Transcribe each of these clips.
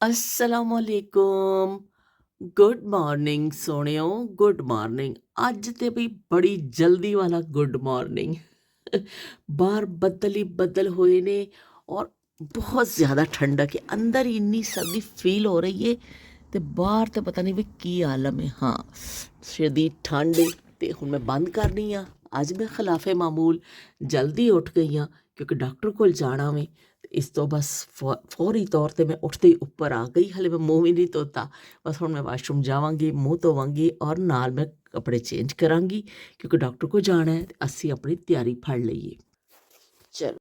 अस्सलामुअलैकुम। Good morning सोहणियो, good morning. अज ते बई बड़ी जल्दी वाला गुड मॉर्निंग। बाहर बदल ही बदल हुए ने और बहुत ज़्यादा ठंडक है। अंदर ही इन्नी सर्दी फील हो रही है ते बाहर तो पता नहीं भी की आलम है। हाँ, शदीद ठंड है ते हुण मैं बंद करनी आ। अज मैं खिलाफे मामूल जल्दी उठ गई हाँ क्योंकि डॉक्टर को जाना वे। इस तो बस फौरी तौर पे मैं उठते ही ऊपर आ गई। हले मैं मूँह भी नहीं धोता। बस हुण मैं वाशरूम जावांगी, मूँह धोवांगी और नाल मैं कपड़े चेंज करांगी क्योंकि डॉक्टर को जाना है ते असीं अपनी तैयारी फड़ लईए। चलो,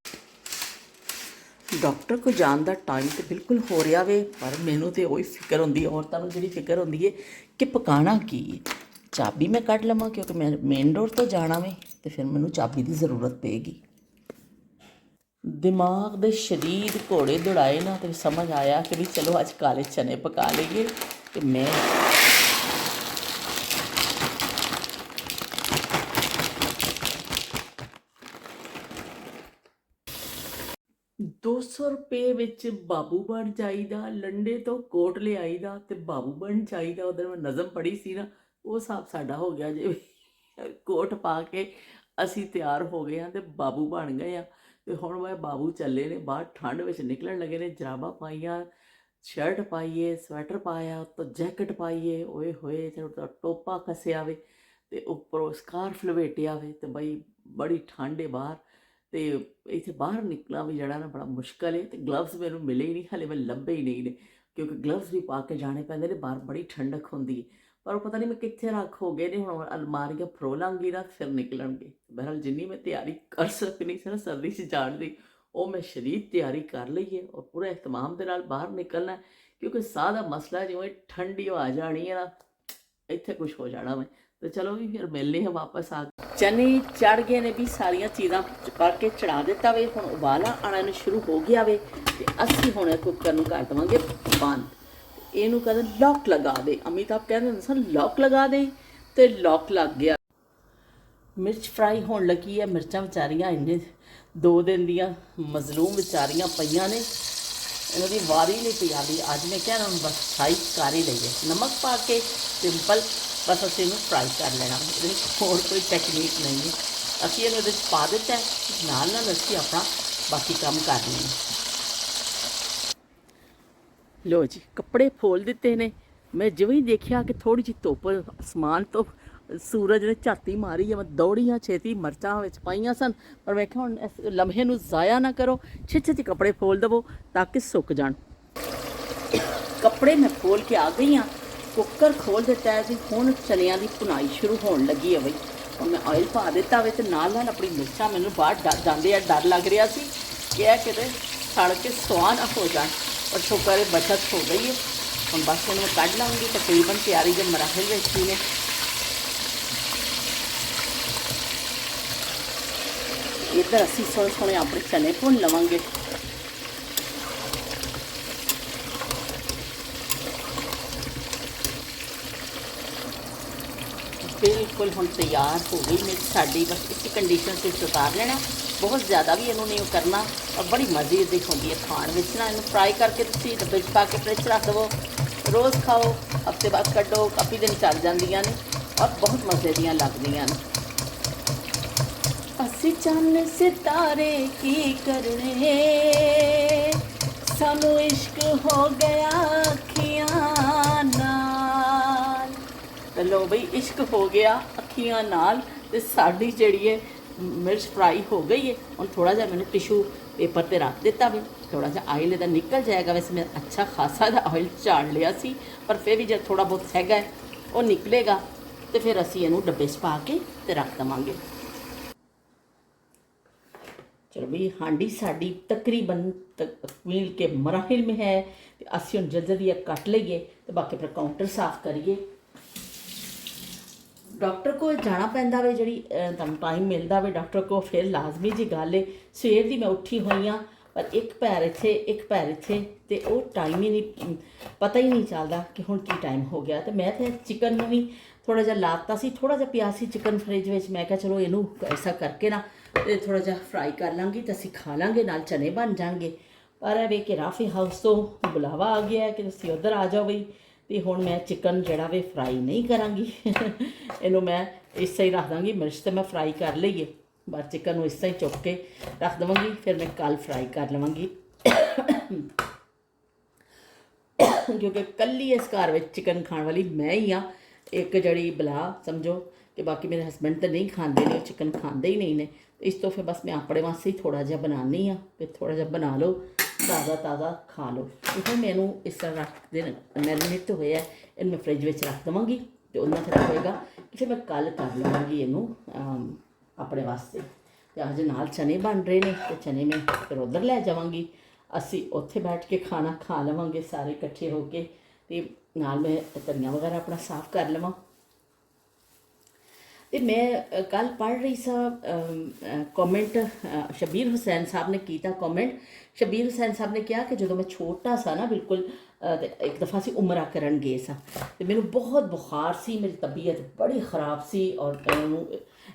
डॉक्टर को जान का टाइम तो बिल्कुल हो रहा वे, पर मैनू तो वही फिक्र होंदी, औरतों को जी फिक्र होंदी है कि पकाना की है। चाबी मैं कढ़ लवां क्योंकि मैं मेन डोर तो जाना वे, तो फिर मैनू चाबी की जरूरत पेगी। दिमाग दे शरीर घोड़े दौड़ाए ना, तो समझ आया कि भी चलो अज काले चने पका लीए। तो मैं 200 रुपये विच बाबू बन जाईदा, लंडे तो कोट ले आईदा ते बाबू बन जाईदा। उधर मैं नज़म पढ़ी सी ना, वो हिसाब साडा हो गया जे। कोट पा के असी तैयार हो गए हाँ ते बाबू बन गए हाँ। ते हुण मैं बाबू चले ने बाहर, ठंड विच निकलन लगे ने। जराबां पाईयां, शर्ट पाईए, स्वैटर पाया, तो जैकेट पाईए, ओए होए तो टोपा कसिया वे ते उपरों स्कार्फ लपेटिया वे। ते बई बड़ी ठंड है बाहर, तो इत्थे बाहर निकलना भी जड़ा ना बड़ा मुश्किल है। तो ग्लव्स मैनू मिले ही नहीं, हले मैं लभे ही नहीं ने क्योंकि ग्लव्स भी पा के जाने पैंदे ने। बाहर बड़ी ठंडक होंदी है, पर पता नहीं मैं कित्थे रख हो गए ने। हुण अलमारियां फरोलांगी ना फिर निकलणगे। बहरहाल जिन्नी मैं तैयारी कर सकनी सी ना सर्दी च जाण दी, वो मैं शरीर तैयारी कर ली है और पूरे एहतमाम के नाल बाहर निकलना है क्योंकि साह का मसला जिवें ठंडी हवा जानी है ना, इत्थे कुछ हो जाना मैं। तो चलो भी फिर मिलने हैं वापस आ। चने चढ़ गए ने भी, सारिया चीज़ां करके चढ़ा दिता वे। हुण उबाला आना शुरू हो गया वे ते असीं हुण कुकर नूं कर देवांगे बंद। इनू कहते लॉक लगा दे, अमिताभ कहते हुंदे सन लॉक लगा दे, तो लॉक लग गया। मिर्च फ्राई होने लगी है। मिर्चां बेचारियां इन्ने 2 दिन दियां मजलूम बेचारियां पईयां ने, इन्हां दी वारी नहीं पई आंदी। अज मैं क्या बस फ्राई कर ही लईए, नमक पा के सिंपल बस असीं इहनूं फ्राई कर लेना। होर कोई टैक्नीक नहीं है। असीं इहनूं इहदे पा दिता है, नाल नाल असीं अपना बाकी काम कर लेना। लो जी, कपड़े फोल दिते ने। मैं जिवें ही देखिया कि थोड़ी जी धुप आसमान तो सूरज ने झाती मारी है, मैं दौड़ी हाँ छेती। मरचां विच पाईयां सन, पर मैं क्या हुण इस लम्हे नूं ज़ाया ना करो, छेती कपड़े फोल दवो ताकि सुक जाण। कपड़े मैं खोल के आ गई हाँ, कुकर खोल दिता है जी। हुण चनियां दी भुनाई शुरू होने लगी है बई। और मैं ऑयल पा दिता वे ते नाल नाल अपनी मिर्चां, मैनूं बाहर जांदे डर लग रहा सी कि किते सड़ के सुआह ना हो जाए, पर शुक्र है बचत हो गई है। हम बस इन्हूं कढ़ लाँगी, तकरीबन तैयारी के मराहल विच ही ने। इधर असीं सोहणे सोहणे अपने चने भुन लवांगे। बिल्कुल हुण तैयार हो गई मिर्च साडी। बस इसी कंडीशन से उतार लेना, बहुत ज़्यादा भी इन्हों नहीं करना। और बड़ी मज़े दी होंदी है खाण विच ना। इन्हूं फ्राई करके तुसीं डब्बे च पा के फ्रिज रख दवो, रोज़ खाओ, हफ्ते बाद कड्डो, काफ़ी दिन चल जांदियां ने और बहुत मज़े दियां लगदियां ने। असीं चन्न सितारे की करने, सानू इश्क हो गया अखियां नाल। तो लो बई, इश्क हो गया अखियां नाल। ते साडी जिहड़ी है मिर्च फ्राई हो गई है। हुण थोड़ा जिहा मैंने टिशू पेपर पर रख दिता वे, थोड़ा जिहा ऑयल इहदा निकल जाएगा। वैसे मैं अच्छा खासा इहदा ऑयल झाड़ लिया सी, पर फिर भी जो थोड़ा बहुत हैगा है वो निकलेगा, तो फिर असीं इहनूं डब्बे च पा के ते रख देवांगे। चलो भाई, हांडी साड़ी तकरीबन तकमील के मराहिल में है। असीं हुण जल्दी जल्दी कट लीए तो बाकी फिर काउंटर साफ करिए। डॉक्टर को जाना पैंदा वे, जी तुहानूं टाइम मिलता वे डॉक्टर को, फिर लाजमी जी गल है। सवेर दी मैं उठी हुई हाँ, पर एक पैर इत्थे एक पैर इत्थे, तो वो टाइम ही नहीं, पता ही नहीं चलता कि हुण की टाइम हो गया। तो मैं तो चिकन में भी थोड़ा जिहा लाता सी, थोड़ा जिहा पिया सी चिकन फ्रिज में। मैं क्या चलो इनू ऐसा करके ना तो थोड़ा जिहा फ्राई कर लाँगी तो असीं खा लाँगे, नाल चने बन जाएंगे। ਪਰ ਇਹ ਵੇ ਕਿ ਰਾਫੀ ਹਾਊਸ ਤੋਂ ਬੁਲਾਵਾ ਆ ਗਿਆ ਕਿ ਤੁਸੀਂ ਉੱਧਰ ਆ ਜਾਓ ਬਈ। ਤੇ ਹੁਣ ਮੈਂ ਚਿਕਨ ਜਿਹੜਾ ਵੇ ਫਰਾਈ ਨਹੀਂ ਕਰਾਂਗੀ ਇਹਨੂੰ ਮੈਂ ਇਸ ਤਰ੍ਹਾਂ ਹੀ ਰੱਖ ਦਾਂਗੀ। ਮਿਰਚ ਤੇ ਮੈਂ ਫਰਾਈ ਕਰ ਲਈਏ, ਬਸ ਚਿਕਨ ਨੂੰ ਇਸ ਤਰ੍ਹਾਂ ਹੀ ਚੁੱਕ ਕੇ ਰੱਖ ਦੇਵਾਂਗੀ, ਫਿਰ ਮੈਂ ਕੱਲ ਫਰਾਈ ਕਰ ਲਵਾਂਗੀ ਕਿਉਂਕਿ ਕੱਲੀ ਇਸ ਘਰ ਵਿੱਚ ਚਿਕਨ ਖਾਣ ਵਾਲੀ ਮੈਂ ਹੀ ਆ, ਇੱਕ ਜਿਹੜੀ ਬਲਾ ਸਮਝੋ ਕਿ ਬਾਕੀ ਮੇਰੇ ਹਸਬੈਂਡ ਤਾਂ ਨਹੀਂ ਖਾਂਦੇ ਨੇ, ਉਹ ਚਿਕਨ ਖਾਂਦੇ ਹੀ ਨਹੀਂ ਨੇ। ਇਸ ਤੋਂ ਫਿਰ ਬਸ ਮੈਂ ਆਪਣੇ ਵਾਸਤੇ ਹੀ ਥੋੜ੍ਹਾ ਜਿਹਾ ਬਣਾਉਂਦੀ ਹਾਂ, ਫਿਰ ਥੋੜ੍ਹਾ ਜਿਹਾ ਬਣਾ ਲਓ, ਤਾਜ਼ਾ ਤਾਜ਼ਾ ਖਾ ਲਓ। ਫਿਰ ਮੈਂ ਇਹਨੂੰ ਇਸ ਤਰ੍ਹਾਂ ਰੱਖ ਦੇਣ, ਮੈਰੀਨੇਟ ਹੋਇਆ ਇਹਨੂੰ ਮੈਂ ਫਰਿੱਜ ਵਿੱਚ ਰੱਖ ਦੇਵਾਂਗੀ ਅਤੇ ਉਹਨਾਂ ਫਿਰ ਹੋਏਗਾ ਕਿ ਫਿਰ ਮੈਂ ਕੱਲ੍ਹ ਕਰ ਲਵਾਂਗੀ ਇਹਨੂੰ ਆਪਣੇ ਵਾਸਤੇ। ਅਤੇ ਅੱਜ ਨਾਲ ਚਨੇ ਬਣ ਰਹੇ ਨੇ ਅਤੇ ਚਨੇ ਮੈਂ ਫਿਰ ਉੱਧਰ ਲੈ ਜਾਵਾਂਗੀ, ਅਸੀਂ ਉੱਥੇ ਬੈਠ ਕੇ ਖਾਣਾ ਖਾ ਲਵਾਂਗੇ ਸਾਰੇ ਇਕੱਠੇ ਹੋ ਕੇ। ਅਤੇ ਨਾਲ ਮੈਂ ਧਨੀਆ ਵਗੈਰਾ ਆਪਣਾ ਸਾਫ਼ ਕਰ ਲਵਾਂ। ਤੇ ਮੈਂ ਕੱਲ ਪੜ੍ਹ ਰਹੀ ਸਾਂ ਕਮੈਂਟ ਸ਼ਬੀਰ ਹੁਸੈਨ ਸਾਹਿਬ ਨੇ ਕੀਤਾ ਕਮੈਂਟ। ਸ਼ਬੀਰ ਹੁਸੈਨ ਸਾਹਿਬ ਨੇ ਕਿਹਾ ਕਿ ਜਦੋਂ ਮੈਂ ਛੋਟਾ ਸਾਂ ਨਾ ਬਿਲਕੁਲ, ਇੱਕ ਦਫਾ ਅਸੀਂ ਉਮਰਾ ਕਰਨ ਗਏ ਸਾਂ ਅਤੇ ਮੈਨੂੰ ਬਹੁਤ ਬੁਖਾਰ ਸੀ, ਮੇਰੀ ਤਬੀਅਤ ਬੜੀ ਖ਼ਰਾਬ ਸੀ ਔਰ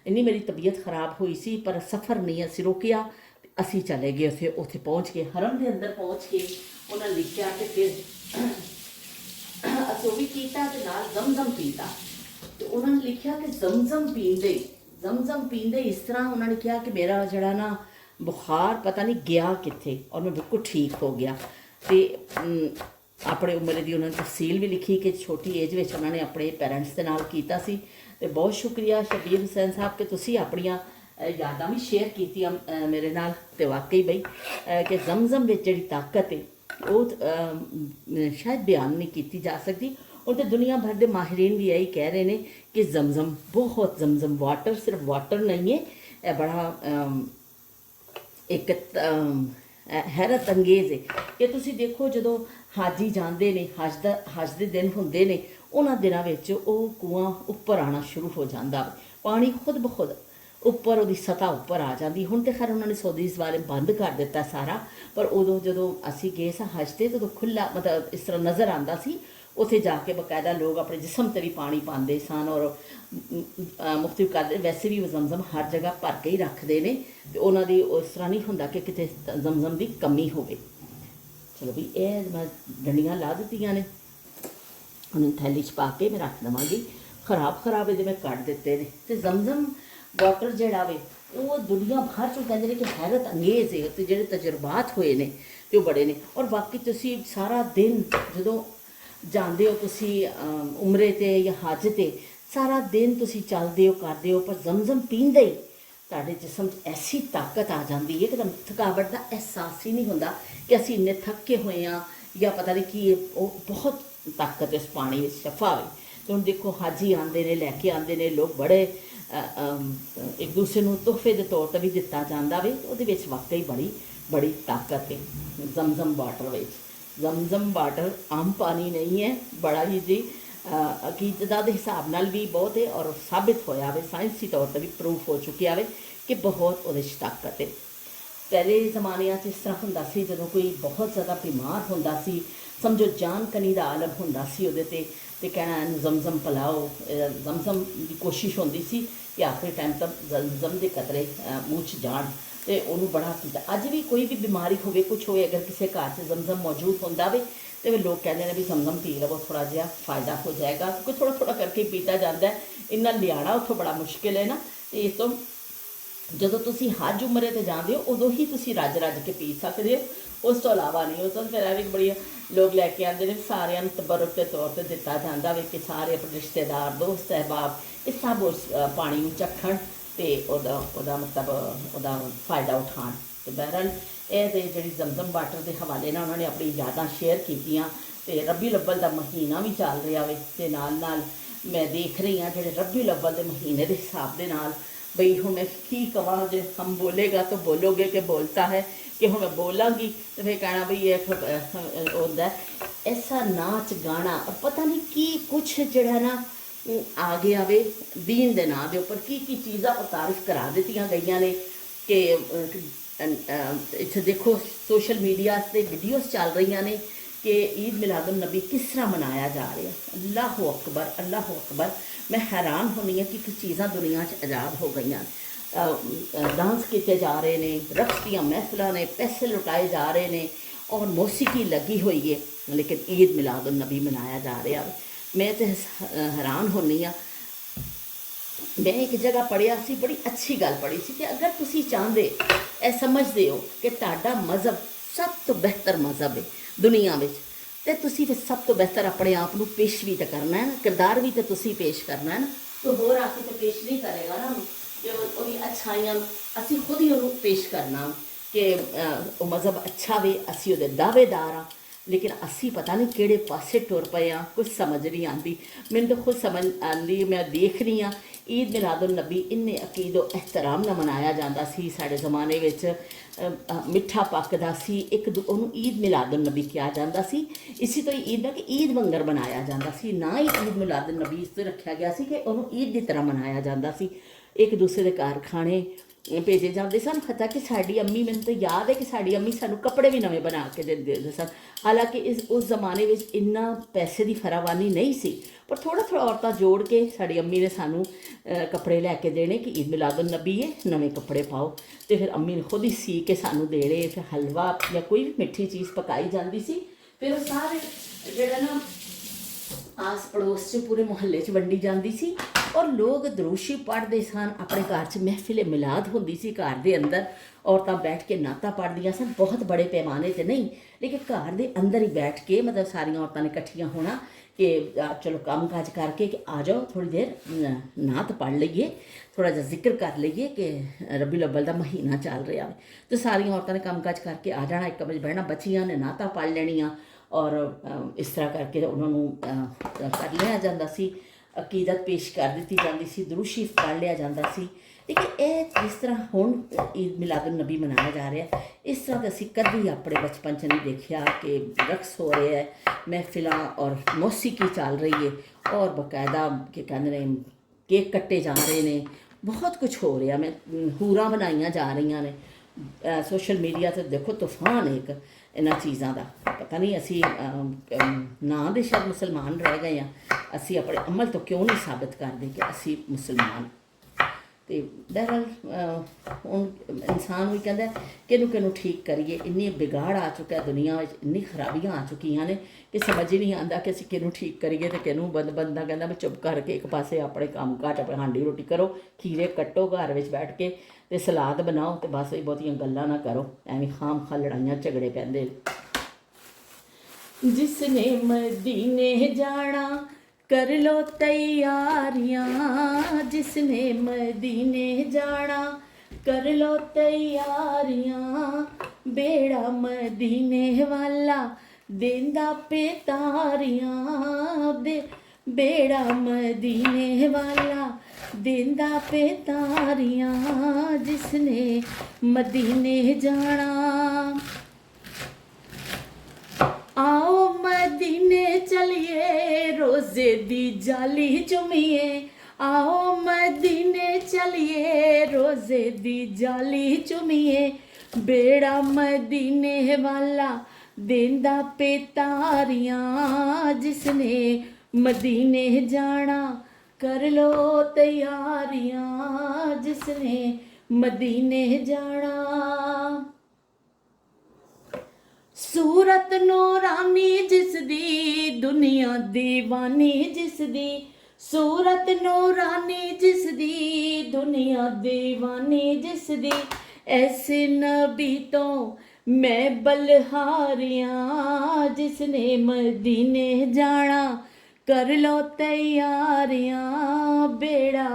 ਇੰਨੀ ਮੇਰੀ ਤਬੀਅਤ ਖ਼ਰਾਬ ਹੋਈ ਸੀ, ਪਰ ਸਫ਼ਰ ਨਹੀਂ ਅਸੀਂ ਰੋਕਿਆ, ਅਸੀਂ ਚਲੇ ਗਏ ਉੱਥੇ ਪਹੁੰਚ ਕੇ ਹਰਮ ਦੇ ਅੰਦਰ ਪਹੁੰਚ ਕੇ ਉਹਨਾਂ ਲਿਖਿਆ ਕਿ ਫਿਰ ਅਸੀਂ ਉਹ ਵੀ ਕੀਤਾ ਅਤੇ ਨਾਲ ਜ਼ਮਜ਼ਮ ਪੀਤਾ। ਅਤੇ ਉਹਨਾਂ ਨੇ ਲਿਖਿਆ ਕਿ ਜ਼ਮਜ਼ਮ ਪੀਂਦੇ ਇਸ ਤਰ੍ਹਾਂ ਉਹਨਾਂ ਨੇ ਕਿਹਾ ਕਿ ਮੇਰਾ ਜਿਹੜਾ ਨਾ ਬੁਖਾਰ ਪਤਾ ਨਹੀਂ ਗਿਆ ਕਿੱਥੇ ਔਰ ਮੈਂ ਬਿਲਕੁਲ ਠੀਕ ਹੋ ਗਿਆ। ਅਤੇ ਆਪਣੇ ਉਮਰੇ ਦੀ ਉਹਨਾਂ ਨੇ ਤਫਸੀਲ ਵੀ ਲਿਖੀ ਕਿ ਛੋਟੀ ਏਜ ਵਿੱਚ ਉਹਨਾਂ ਨੇ ਆਪਣੇ ਪੇਰੈਂਟਸ ਦੇ ਨਾਲ ਕੀਤਾ ਸੀ। ਅਤੇ ਬਹੁਤ ਸ਼ੁਕਰੀਆ ਸ਼ਬੀਰ ਹੁਸੈਨ ਸਾਹਿਬ ਕਿ ਤੁਸੀਂ ਆਪਣੀਆਂ ਯਾਦਾਂ ਵੀ ਸ਼ੇਅਰ ਕੀਤੀਆਂ ਮੇਰੇ ਨਾਲ। ਅਤੇ ਵਾਕਈ ਬਈ ਕਿ ਜ਼ਮਜ਼ਮ ਵਿੱਚ ਜਿਹੜੀ ਤਾਕਤ ਹੈ ਉਹ ਸ਼ਾਇਦ ਬਿਆਨ ਨਹੀਂ ਕੀਤੀ ਜਾ ਸਕਦੀ। और तो दुनिया भर के माहिरीन भी यही कह रहे हैं कि जमजम बहुत जमजम वाटर सिर्फ वाटर नहीं है, यह बड़ा एक हैरत अंगेज़ है कि तुसी देखो जो हाजी जाते हैं हज के दिन होंगे ने उन्होंने दिनों में वो कुआं उपर आना शुरू हो जाता, पानी खुद ब खुद उपर वो सतह उपर आ जाती। हुण तो खैर उन्होंने सऊदीज़ वाले बंद कर दिता सारा, पर उदों जो असी गए सा हज से तो खुला मतलब इस तरह नज़र आता सी। उत्थे जाके बकायदा लोग अपने जिसम ते भी पानी पाते सन और मुख्तलिफ करते। वैसे भी जमजम हर जगह भर के ही रखते हैं, तो उन्होंने उस तरह नहीं होंदा कि किते जमजम की कमी होवे। चलो भी ये मैं डंडियां ला दित्तियां ने, उन्हें थैली च पा के मैं रख देवांगी। खराब ये मैं कट दिते ने। तो जमजम वाटर जिहड़ा वे वो दुनिया भर चों कहते हैं कि हैरत अंगेज़ है, तो जिहड़े तजुर्बात होए ने ते बड़े ने। और बाकी तुसी सारा दिन जदों जाते हो तुसी उमरे ते या हज ते सारा दिन तुसी चलते हो करते हो, पर जमजम पींदे ही तुहाडे जिसम ऐसी ताकत आ जाती है कि थकावट का एहसास ही नहीं होंदा कि असी इन्ने थके हुए हाँ या पता नहीं कि बहुत ताकत इस पानी में शफा है। तो हम देखो हाजी आते हैं लैके आते हैं लोग, बड़े एक दूसरे को तोहफे के तौर पर भी दिता जाता वे, वो वाकई बड़ी ताकत है जमजम वाटर में। जमजम वाटर आम पानी नहीं है, बड़ा ही जी अकीदत के हिसाब नाल भी बहुत है और साबित होया वे, साइंसी तौर पर भी प्रूफ हो चुकिया वे कि बहुत वो ताकत है। पहले जमाने इस तरह होंदा सी जदों कोई बहुत ज़्यादा बीमार होंदा सी, समझो जान कनी दा आलम होंदा सी उहदे ते कहना जमजम पिलाओ, जमजम की कोशिश होंदी सी कि आखिरी टाइम तक जमजम के कतरे मूँह च जान, तो उन्होंने बड़ा किया। अज भी कोई भी बीमारी होवे कुछ होवे अगर किसी घर से जमजम मौजूद होंदा वे तो वे लोग कहते हैं भी जमजम पी लवो थोड़ा जिहा फ़ायदा हो जाएगा, क्योंकि थोड़ा थोड़ा करके पीता जाता है, इन्ना लियाना उतों बड़ा मुश्किल है ना। तो इस तो जदों तुसी हज उमरे ते जाते हो उदों ही तुसी रज के पी सकते हो, उस तो इलावा नहीं। उस तो फिर भी बड़ी लोग लैके आते हैं, सारिਆਂ ਨੂੰ तबरुक के तौर पर दिता जाता वे कि सारे अपने रिश्तेदार दोस्त अहबाब ये सब उस पानी में चखण ते ओदा मतलब ओदा फ़ायदा उठान। तो बहरहाल ये जी जमजम वाटर के हवाले ना उन्होंने अपनी यादां शेयर कीतियां। ते रबी अव्वल का महीना भी चल रहा वे, ते नाल मैं देख रही हाँ जो रबी अव्वल के महीने के हिसाब के नाल बई हूँ मैं की कहाँ जो हम बोलेगा तो बोलोगे कि बोलता है कि हूँ मैं बोलांगी तो फिर कहना बई ये होता है ऐसा नाच गाना और पता नहीं कि कुछ जड़ा ना आ गया वे दीन दे नाम के उपर की चीज़ां तारीफ करा दित्तियां गई ने कि इत्थे देखो सोशल मीडिया से वीडियोस चल रही ने कि ईद मिलादुन नबी किस तरह मनाया जा रहा है। अल्लाह अकबर अल्लाह अकबर। मैं हैरान होनी है कि कुछ चीज़ां दुनिया आज़ाद हो गई, डांस किए जा रहे हैं, रक्स दी महफिलों ने पैसे लुटाए जा रहे हैं और मौसीकी लगी हुई है, लेकिन ईद मिलाद उन नबी मनाया जा रहा है। मैं तो हैरान होनी हाँ। मैं एक जगह पढ़िया सी, बड़ी अच्छी गल पढ़ी सी कि अगर तुसी चाहते समझते हो कि तुहाडा मज़हब सब तो बेहतर मज़हब है दुनिया में, तो तुसी फिर सब तो बेहतर अपने आप को पेश भी तो करना है ना, किरदार भी तो तुसी पेश करना है ना। तो होर आके तो पेश नहीं करेगा ना कि वो अच्छाइयां असी खुद ही उन्होंने पेश करना कि वो मज़हब अच्छा वे, असी वो दावेदार हाँ, लेकिन असी पता नहीं किहड़े पासे टुर पे हाँ, कुछ समझ नहीं आती। मैंने तो खुद समझ आती, मैं देख रही हाँ ईद मिलादुन नबी इन्ने अकीद व एहतराम नाल मनाया जाता सी। साडे ज़माने विच मिठा पकदा सी, एक उन्होंने ईद मिलादुन नबी कहा जाता सी। इसी तो ईद ना कि ईद वंगर मनाया जाता सी, ना ही ईद मिलादुन नबी इस तरह रखा गया सी कि उन्होंने ईद की तरह मनाया जाता सी। एक दूसरे के घर खाने भेजे जाते सन। खता कि साड़ी अम्मी, मैंने तो याद है कि साड़ी अम्मी सानू कपड़े भी नवे बना के देंदे सन। हालांकि उस जमाने में इन्ना पैसे की फरावानी नहीं सी, पर थोड़ा थोड़ा औरतां जोड़ के साड़ी अम्मी ने सानू कपड़े लैके देने कि ईद मिलादुन नबी है, नवे कपड़े पाओ। तो फिर अम्मी ने खुद ही सी के सानू देने, फिर हलवा या कोई भी मिठी चीज़ पकाई जाती सी। फिर वो सारे जोड़ा ना आस पड़ोस च पूरे मुहल्ले च वंडी जाती सी और लोग दरूशी पढ़ते सन। अपने घर च महफिल मिलाद होंदी सी, घर के अंदर औरतां बैठ के नाता पढ़दियां सन, बहुत बड़े पैमाने ते नहीं, लेकिन घर के अंदर ही बैठ के मतलब सारिया औरतां ने इकट्ठियां होना कि चलो काम काज करके कि आ जाओ थोड़ी देर नात पढ़ लीए, थोड़ा जहा जिक्र कर लीए कि रबी अव्वल का महीना चल रहा है। तो सारिया औरतां ने काम काज करके आ जाना, एक कमरे बहना, बच्चियां ने नाता पढ़ लेनियां और इस तरह करके उन्होंने कर लिया जाता सी। अकीदत पेश कर दी जाती सी, दुरूद शरीफ पढ़ लिया जाता सी। लेकिन ये जिस तरह हुण ईद मिलादुन नबी मनाया जा रहा है, इस तरह तो असी कभी अपने बचपन च नहीं देखा कि रक्स हो रहा है, महफिल और मौसीकी चल रही है और बकायदा के कहते हैं केक कट्टे जा रहे हैं, बहुत कुछ हो रहा। मैं हूरां बनाई जा रही ने, सोशल मीडिया तो देखो तूफान एक इन्होंने चीज़ों का। पता नहीं असी ना दे शायद मुसलमान रह गए हैं, असी अपने अमल तो क्यों नहीं साबित करते कि असी मुसलमान। तो बहरहाल हूँ इंसान भी कहता किनू किनू ठीक करिए, इन्नी बिगाड़ आ चुका है दुनिया में, इन्नी खराबियाँ आ चुकियां ने कि समझ ही नहीं आता कि असी किनू ठीक करिए तो किनू। बंदा कहता मैं चुप करके एक पासे अपने काम काज अपने हांडी रोटी करो, खीरे कट्टो घर में बैठ के ते सलाद बनाओ, तो बस ये बहुतियां गल्लां ना करो, एवं खाम खा लड़ाइयां झगड़े पैंदे। जिसने मदीने जाना कर लो तैयारियां, जिसने मदीने जाना कर लो तैयारियां, बेड़ा मदीने वाला देंदा पेतारियां, बेड़ा मदीने वाला देंदा पेतारियां, जिसने मदीने जाना। आओ मदीने चलिए रोजे दी जाली चुमिए, आओ मदीने चलिए रोजे दी जाली चुमिए, बेड़ा मदीने वाला देंदा पेतारियां, जिसने मदीने जाना कर लो तैयारियां, जिसने मदीने जाना। सूरत नूरानी जिसदी दुनिया दीवानी जिसदी, सूरत नूरानी जिसदी दुनिया दीवानी जिसदी, ऐसे नबी तो मैं बलहारियां, जिसने मदीने जाना कर लो तैयारियां, बेड़ा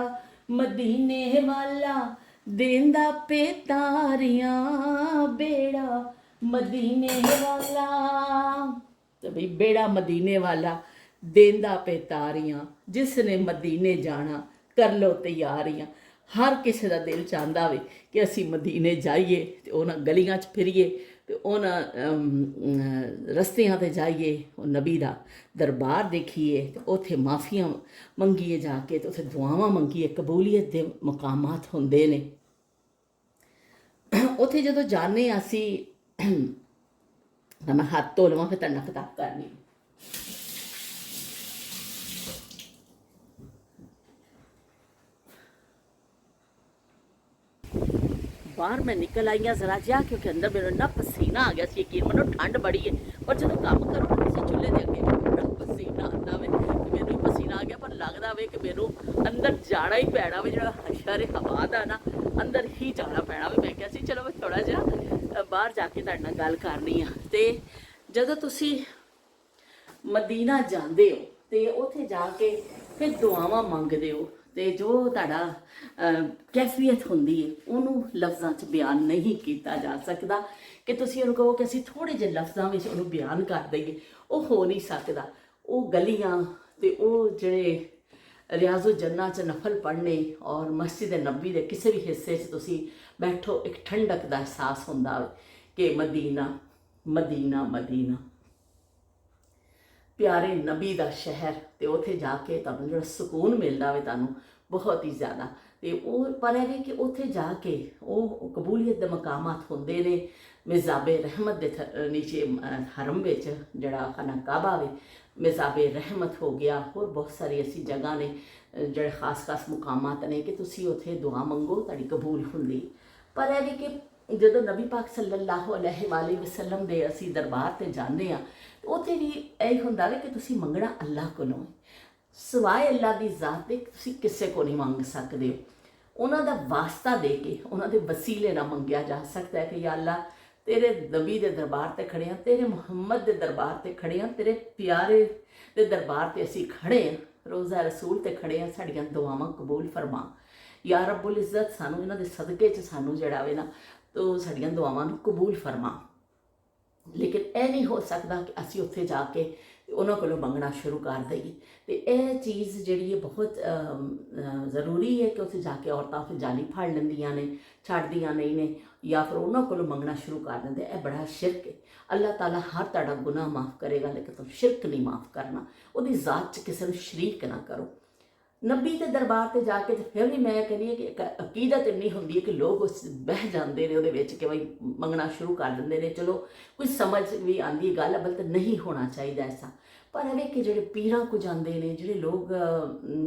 मदीने वाला देंदा पेतारियां, बेड़ा मदीने वाला। तो भाई बेड़ा मदीने वाला देंदा पेतारियां, जिसने मदीने जाना कर लो तैयारियां। हर किसी का दिल चाहता वे कि असी मदीने जाइए, तो उन्होंने गलियां च फिरिए, तो उन्होंने रस्तियां ते जाइए, नबी का दरबार देखिए, तो उत्थे माफ़ियां मंगिए जाके, तो उत्थे दुआवां मंगिए, कबूलीयत के मुकामात होंदे ने। उत्थे जो जाने असी मैं हाथ धो लवां फिर तन्ना किताब करनी। बाहर मैं निकल आई हाँ जरा जिहा, क्योंकि अंदर मेरा इन्ना पसीना आ गया सी, यकीन मनो ठंड बड़ी है, पर जो काम करो ना किसी चूल्हे के अगे बड़ा पसीना आता वे, मैनू पसीना आ गया, पर लगता वे कि मैनू अंदर जाना ही पैना वे, जो हशर हवा का ना अंदर ही जाना पैना वे। मैं क्या सी चलो मैं थोड़ा जिहा बाहर जाके तुहाडे नाल गल करनी आ। ते जदों तुसी मदीना जाते हो तो उत्थे जाके फिर दुआवां मंगते हो, तो जो तुहाडा कैफियत होंदी है उन्होंने लफ्ज़ों च बयान नहीं किया जा सकता, कि तुसी उन्होंने कहो कि असीं थोड़े जे लफ्ज़ों में उन्होंने बयान कर देंगे, वो हो नहीं सकता। वो गलियां ते वो जेड़े रियाज़ो जन्ना च नफल पढ़ने और मस्जिद नबी के किसी भी हिस्से च तुसी बैठो, एक ठंडक का एहसास होंदा कि मदीना मदीना मदीना प्यारे नबी का शहर, तो उत्थे जाके तुहानूं जो सुकून मिलता है तुहानूं बहुत ही ज़्यादा। तो वो पर है कि उत्थे जाके वो कबूलियत के मकामात होंदे ने, मिज़ाबे रहमत के नीचे हरम विच जड़ा खाना काबा वे, मिज़ाबे रहमत हो गया, और बहुत सारी ऐसी जगह ने जड़े खास खास मुकामात ने कि तुसी उत्थे दुआ मंगो तुहाडी कबूल हुंदी। पर है कि जदों नबी पाक सल्लल्लाहु अलैहि वसल्लम दे असी दरबार ते जाने आ, तो उत्थे भी यही हुंदा वे कि तुसी मंगना अल्लाह कोलों है, सिवाय अल्लाह की ज़ात दे तुसी किसी को नहीं मंग सकते हो। उन्हां दा वास्ता दे के उन्हां दे वसीले ना मंगया जा सकता है कि या अल्लाह तेरे नबी दे दरबार ते खड़े हैं, तेरे मुहम्मद दे दरबार ते खड़े हैं, तेरे प्यारे दे दरबार ते असी खड़े हैं, रोज़ा रसूल ते खड़े हैं, साड़ियां दुआवां कबूल फरमा या रब्बुल इज़्ज़त, सानू इन्हां दे सदके च सानू जड़ा वे ना तो साड़ियां दुआवां नूं कबूल फरमा। लेकिन यह नहीं हो सकता कि असी उत्थे जाके उन्होंने कोलों मंगना शुरू कर दईए। तो यह चीज़ जी बहुत ज़रूरी है कि उत्थे जाके औरतां फिर जाली फड़ लैंदियां ने, छड्डदियां नहीं ने, या फिर उन्होंने कोलों मंगना शुरू कर देंदे। यह बड़ा शिरक है। अल्लाह ताला हर तुहाडा गुनाह माफ़ करेगा, लेकिन तुम शिरक नहीं माफ़ करना, उहदी ज़ात च किसी नूं शरीक ना करो। नबी के दरबार से जाके तो फिर भी मैं कहनी है कि एक अकीदत इन्नी होंदी है कि लोग उस बह जाते हैं उहदे विच कि भाई मंगना शुरू कर देंगे ने, चलो कुछ समझ भी आती है गल, बल तो नहीं होना चाहिए ऐसा। पर है कि जोड़े पीरां को जाते हैं, जोड़े लोग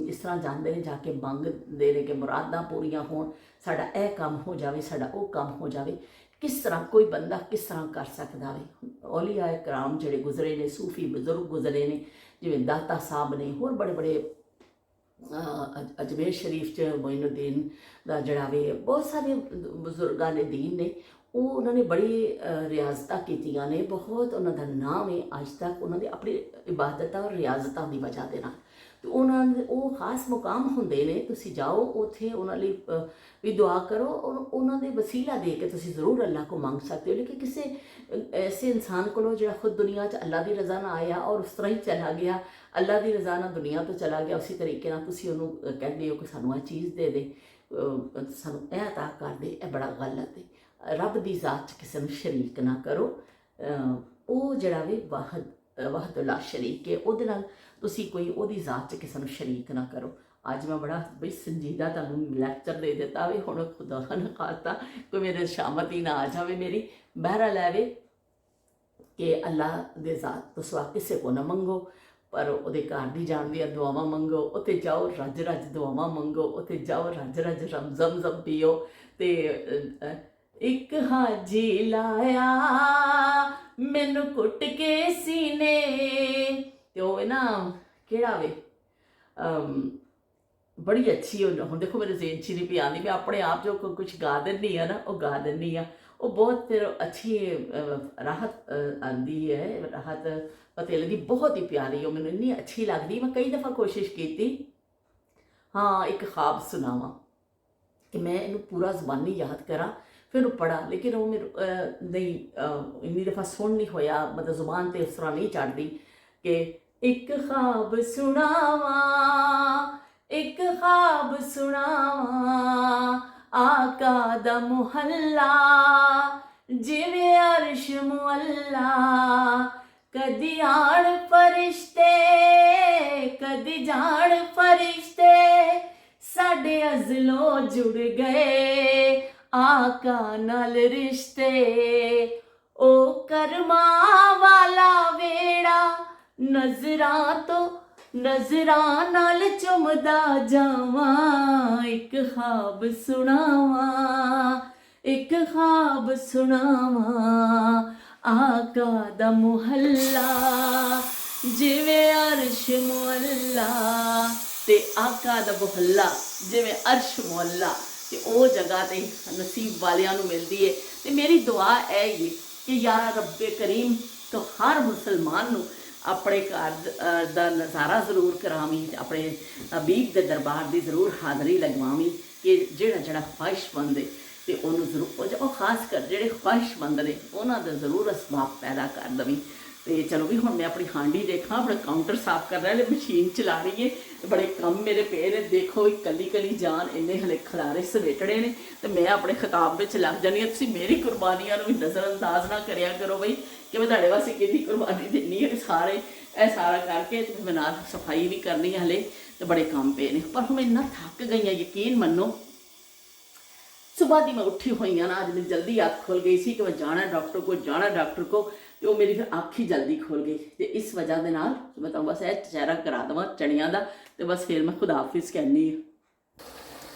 इस तरह जाते हैं जाके मंगते हैं कि मुरादां पूरियां होण, साडा यह काम हो जाए, साडा वो काम हो जाए, किस तरह कोई बंदा किस तरह कर सकता है। औलिया कराम जोड़े गुजरे ने, सूफी बुजुर्ग गुजरे ने, जिवें दाता साहब ने, होर बड़े बड़े अजमेर शरीफ च मोइनुद्दीन दा जड़ा वे, बहुत सारे बजुर्गां ने दीन ने, उन्होंने बड़ी रियाजतां कीतियां ने, बहुत उन्होंने नाम है अज तक उन्होंने अपनी इबादतां और रियाजतां की वजह के नाल। तो उन्होंने वो खास मुकाम होंदे ने, तुसी जाओ उत्थे उन्हां लई भी दुआ करो, और उन्होंने वसीला दे के तुसी ज़रूर अल्लाह को मंग सकते हो। लेकिन किसी ऐसे इंसान को जो खुद दुनिया च अल्लाह की रज़ा ना आया और उस तरह ही चला गया, अल्लाह की रज़ा ना दुनिया तो चला गया, उसी तरीके ना तुसी उन्होंने कहते हो कि सानू यह चीज़ दे दे, सानू यह अता कर दे, यह बड़ा गलत है। रब की ज़ात च किसी नूं शरीक ना करो, वो जड़ा वे वाहदुल्ला शरीक है, उहदे नाल तुसी कोई उहदी ज़ात च किसी नूं शरीक ना करो। अज मैं बड़ा बई संजीदा तुहानूं लैक्चर दे दिता वे, हुण खुदा न खास्ता कोई मेरे शामत ही ना आ जाए मेरी। बहरा लैवे कि अल्लाह दे ज़ात तो सिवा किसी को ना मंगो, पर उहदे घर दी जान दियां दुआवां मंगो, उत्थे जाओ रज रज दुआवां मंगो, उत्थे जाओ रज रज ज़म पियो। ते एक हाजी लाया मैनू कुट के सीने, ते ओह ना केड़ा वे बड़ी अच्छी हुण देखो मेरे ज़हन च नहीं पई आंदी, मैं अपने आप जो कुछ गा दिंदी है ना, वो गा दिंदी हाँ, वो बहुत फिर अच्छी राहत आती है, राहत पता लगती, बहुत ही प्यारी हो, मैनूं इन्नी अच्छी लगती। मैं कई दफ़ा कोशिश की हाँ एक ख्वाब सुनावा कि मैं इनू पूरा ज़बानी याद करा, फिर पढ़ा, लेकिन वो मेरे नहीं इन्नी दफ़ा सुन नहीं होया, मतलब ज़ुबान ते उस तरह नहीं चढ़ती कि एक ख्वाब सुनावा, एक ख्वाब सुनावा, आका दा मुहल्ला जिवें अर्श मुअल्ला, कदी आण फरिश्ते कदी जाण फरिश्ते, साडे अज़लों जुड़ गए आका नाल रिश्ते, ओ करमा वाला वेड़ा नज़रां तो नज़रां नाल चुमदा जावां, एक ख्वाब सुनावां, ਇੱਕ ਖਾਬ ਸੁਣਾਵਾਂ ਆਕਾ ਦਾ ਮੁਹੱਲਾ ਜਿਵੇਂ ਅਰਸ਼ ਮੁਹੱਲਾ ਤੇ ਆਕਾ ਦਾ ਮੁਹੱਲਾ ਜਿਵੇਂ ਅਰਸ਼ ਮੁਹੱਲਾ ਤੇ ਉਹ ਜਗ੍ਹਾ ਤੇ ਨਸੀਬ ਵਾਲਿਆਂ ਨੂੰ ਮਿਲਦੀ ਹੈ। ਤੇ ਮੇਰੀ ਦੁਆ ਇਹ ਹੀ ਕਿ ਯਾ ਰੱਬੇ ਕਰੀਮ ਤੋਂ ਹਰ ਮੁਸਲਮਾਨ ਨੂੰ ਆਪਣੇ ਘਰ ਦਾ ਨਜ਼ਾਰਾ ਜ਼ਰੂਰ ਕਰਾਵੀਂ ਤੇ ਆਪਣੇ ਹਬੀਬ ਦੇ ਦਰਬਾਰ ਦੀ ਜ਼ਰੂਰ ਹਾਜ਼ਰੀ ਲਗਵਾਵੀਂ ਕਿ ਜਿਹੜਾ ਖਵਾਹਿਸ਼ਮੰਦ ਹੈ ਤੇ ਉਹਨੂੰ ਜ਼ਰੂਰ ਉਹ ਖਾਸ ਕਰ ਜਿਹੜੇ ਖਵਾਹਿਸ਼ਮੰਦ ਨੇ ਉਹਨਾਂ ਦਾ ਜ਼ਰੂਰ ਅਸਬਾਬ ਪੈਦਾ ਕਰ ਦੇਵੀਂ। ਤੇ ਚਲੋ ਵੀ ਹੁਣ ਮੈਂ ਆਪਣੀ ਹਾਂਡੀ ਦੇਖਾਂ, ਆਪਣਾ ਕਾਊਂਟਰ ਸਾਫ਼ ਕਰ ਰਿਹਾ, ਮਸ਼ੀਨ ਚਲਾ ਰਹੀ ਹੈ ਤੇ ਬੜੇ ਕੰਮ ਮੇਰੇ ਪਏ ਨੇ। ਦੇਖੋ ਵੀ ਕੱਲੀ ਜਾਨ ਇੰਨੇ ਹਲੇ ਖਲਾਰੇ ਸਵੇਟੜੇ ਨੇ ਤੇ ਮੈਂ ਆਪਣੇ ਖਿਤਾਬ ਵਿੱਚ ਲੱਗ ਜਾਂਦੀ ਹਾਂ। ਤੁਸੀਂ ਮੇਰੀ ਕੁਰਬਾਨੀਆਂ ਨੂੰ ਵੀ ਨਜ਼ਰਅੰਦਾਜ਼ ਨਾ ਕਰਿਆ ਕਰੋ ਬਈ ਕਿ ਮੈਂ ਤੁਹਾਡੇ ਵਾਸਤੇ ਕਿੰਨੀ ਕੁਰਬਾਨੀ ਦਿੰਦੀ ਹਾਂ। ਇਹ ਸਾਰਾ ਕਰਕੇ ਤੇ ਮੈਂ ਨਾਲ ਸਫਾਈ ਵੀ ਕਰਨੀ ਹੈ ਹਲੇ ਤੇ ਬੜੇ ਕੰਮ ਪਏ ਨੇ। ਪਰ ਹੁਣ ਮੈਂ ਇੰਨਾ ਥੱਕ ਗਈ ਹਾਂ, ਯਕੀਨ ਮੰਨੋ। सुबह दी मैं उठी हुई हाँ ना, अज मेरी जल्दी अख खुल गई सी कि मैं जाना डॉक्टर को तो मेरी फिर अख ही जल्दी खुल गई। तो इस वजह के नाल मैं तुहानूं बस यह चेहरा करा देवां चणियां दा ते बस फिर मैं खुदा हाफिज़ कहनी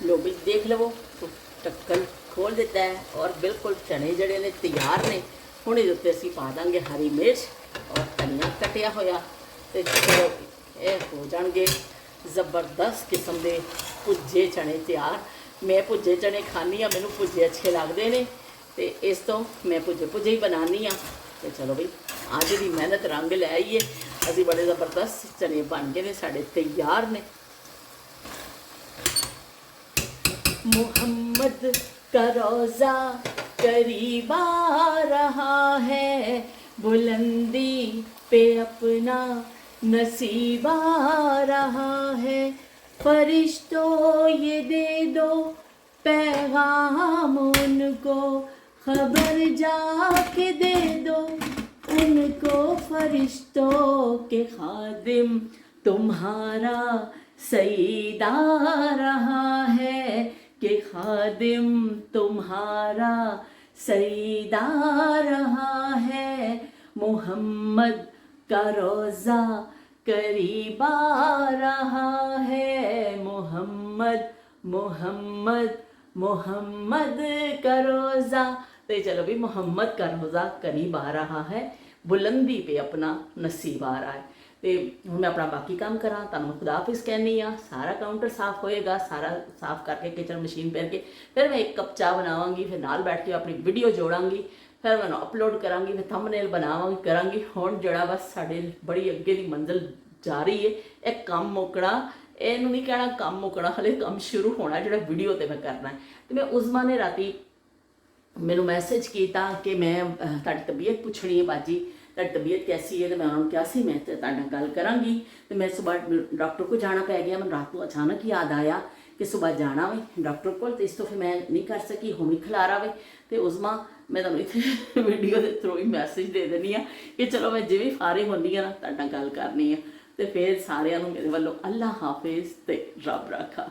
लो भी देख लवो तो ढक्कन खोल दिता है और बिल्कुल चने जड़े ने तैयार ने। हुण इहदे उत्ते असीं पा दांगे हरी मिर्च और धनिया कटिया होया ते चलो ये हो जाणगे ज़बरदस्त किस्म के भुजे चने तैयार। मैं भुजे चने खानी हाँ, मैनूं भुजे अच्छे लगते हैं तो इस तो मैं भुजे ही बनानी हाँ। तो चलो बई अज की मेहनत रंग लै आई है, असी बड़े ज़बरदस्त चने बन गए ने, साढ़े तैयार ने। मोहम्मद का रोज़ा करीब आ रहा है, बुलंदी पे अपना नसीब आ रहा है। फरिश्तों ये दे दो पैगाम उनको, खबर जाके दे दो उनको। फरिश्तों के खादिम तुम्हारा सईद आ रहा है, कि खादिम तुम्हारा सईद आ रहा है। मोहम्मद का रोज़ा करीब आ रहा है, मोहम्मद मोहम्मद मोहम्मद का रोज़ा। तो चलो भी मोहम्मद का रोज़ा करीब आ रहा है, बुलंदी पे अपना नसीब आ रहा है। तो हूँ मैं अपना बाकी काम करा, तुहानूं खुदा हाफिज़ कहनी हाँ। सारा काउंटर साफ़ होएगा, सारा साफ़ करके किचन मशीन पर के फिर मैं एक कप चाह बनावांगी, फिर नाल बैठ के अपनी वीडियो जोड़ांगी, फिर मैं अपलोड करांगी, फिर थंबनेल बनावांगी करांगी। हुण जिहड़ा बस साडे बड़ी अगे दी मंजिल जा रही है, एक काम मुकना, इहनूं नहीं कहना काम मुकना, हले काम शुरू होना जिहड़ा वीडियो ते मैं करना है। तो मैं उज़मा ने राती मैनूं मैसेज किया कि मैं तुहाडी तबीयत पुछनी है बाजी, तुहाडी तबीयत कैसी है। तो मैं उन्होंने कहा सी मैं तुहाडे नाल गल करांगी। तो मैं सुबह डॉक्टर को जाना पै गया, मैं रात को अचानक ही याद आया कि सुबह जाना वे डॉक्टर को। तो इस तो फिर मैं नहीं कर सकी, हुण ही खिलारा वे। तो उज़मा मैं तुहानूं इत्थे वीडियो के थ्रू ही मैसेज दे देनी हाँ कि चलो मैं जिवें फारिग होंदी हाँ ना तुहाडे नाल गल करनी है। तो फिर सारिਆਂ ਨੂੰ मेरे वालों अल्लाह हाफिज़ ते रब राखा।